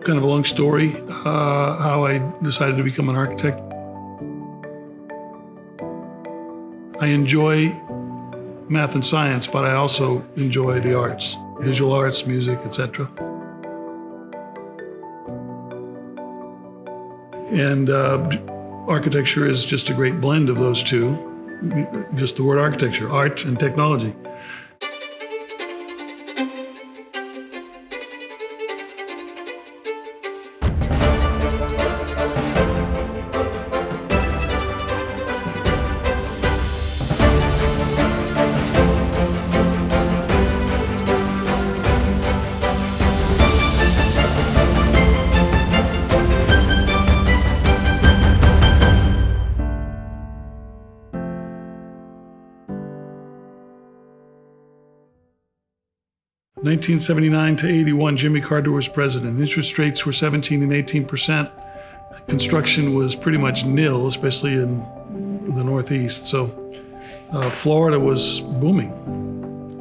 kind of a long story, how I decided to become an architect. I enjoy math and science, but I also enjoy the arts, visual arts, music, etc. And architecture is just a great blend of those two. Just the word architecture, art and technology. 1979 to 81, Jimmy Carter was president. Interest rates were 17 and 18%. Construction was pretty much nil, especially in the Northeast. So Florida was booming.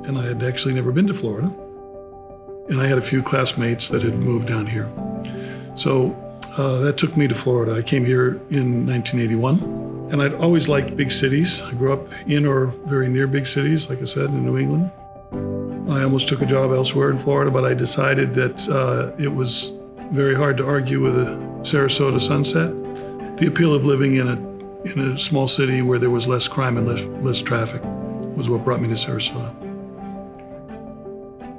And I had actually never been to Florida. And I had a few classmates that had moved down here. So that took me to Florida. I came here in 1981. And I'd always liked big cities. I grew up in or very near big cities, like I said, in New England. I almost took a job elsewhere in Florida, but I decided that it was very hard to argue with a Sarasota sunset. The appeal of living in a small city where there was less crime and less traffic was what brought me to Sarasota.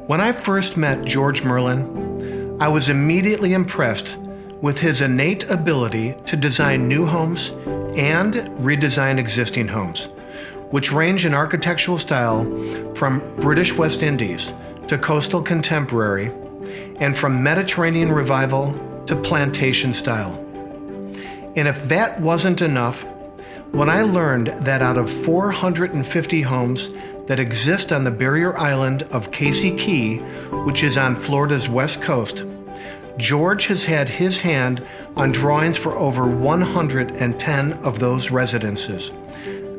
When I first met George Merlin, I was immediately impressed with his innate ability to design new homes and redesign existing homes, which range in architectural style from British West Indies to coastal contemporary, and from Mediterranean revival to plantation style. And if that wasn't enough, when I learned that out of 450 homes that exist on the barrier island of Casey Key, which is on Florida's west coast, George has had his hand on drawings for over 110 of those residences.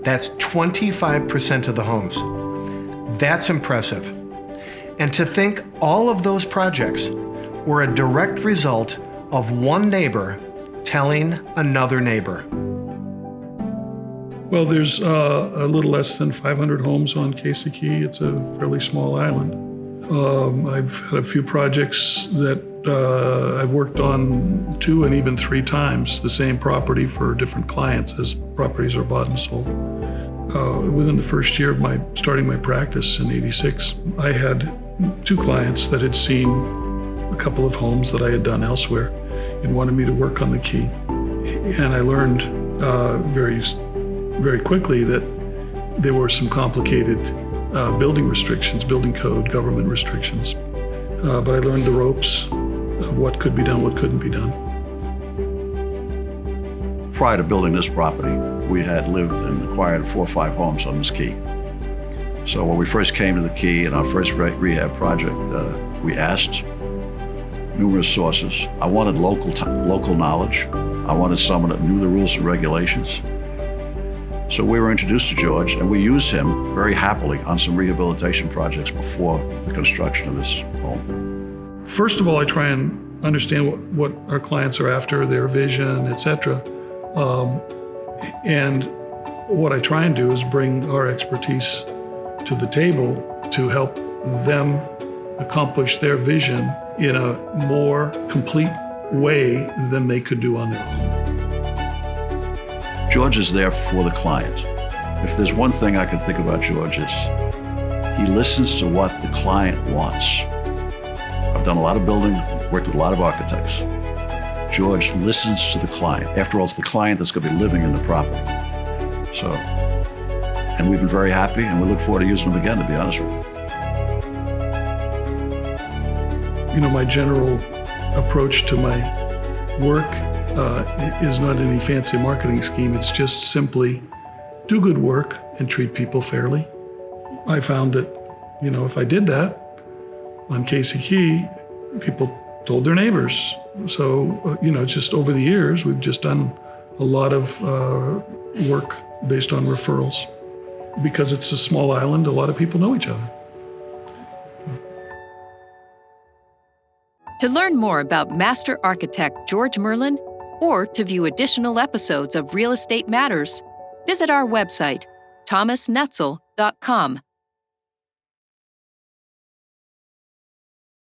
That's 25% of the homes. That's impressive. And to think all of those projects were a direct result of one neighbor telling another neighbor. Well, there's a little less than 500 homes on Casey Key. It's a fairly small island. I've had a few projects that I've worked on 2 and even 3 times the same property for different clients as properties are bought and sold. Within the first year of starting my practice in '86, I had 2 clients that had seen a couple of homes that I had done elsewhere and wanted me to work on the Key. And I learned very quickly that there were some complicated building restrictions, building code, government restrictions. But I learned the ropes of what could be done, what couldn't be done. Prior to building this property, we had lived and acquired 4 or 5 homes on this Key. So when we first came to the Key in our first rehab project, we asked numerous sources. I wanted local knowledge. I wanted someone that knew the rules and regulations. So we were introduced to George, and we used him very happily on some rehabilitation projects before the construction of this home. First of all, I try and understand what our clients are after, their vision, etc. And what I try and do is bring our expertise to the table to help them accomplish their vision in a more complete way than they could do on their own. George is there for the client. If there's one thing I can think about George, it's he listens to what the client wants. I've done a lot of building, worked with a lot of architects. George listens to the client. After all, it's the client that's going to be living in the property. So, and we've been very happy, and we look forward to using them again, to be honest with you. You know, my general approach to my work is not any fancy marketing scheme. It's just simply do good work and treat people fairly. I found that, you know, if I did that on Casey Key, people told their neighbors. So, you know, just over the years, we've just done a lot of work based on referrals. Because it's a small island, a lot of people know each other. To learn more about master architect George Merlin, or to view additional episodes of Real Estate Matters, visit our website, thomasnetzel.com.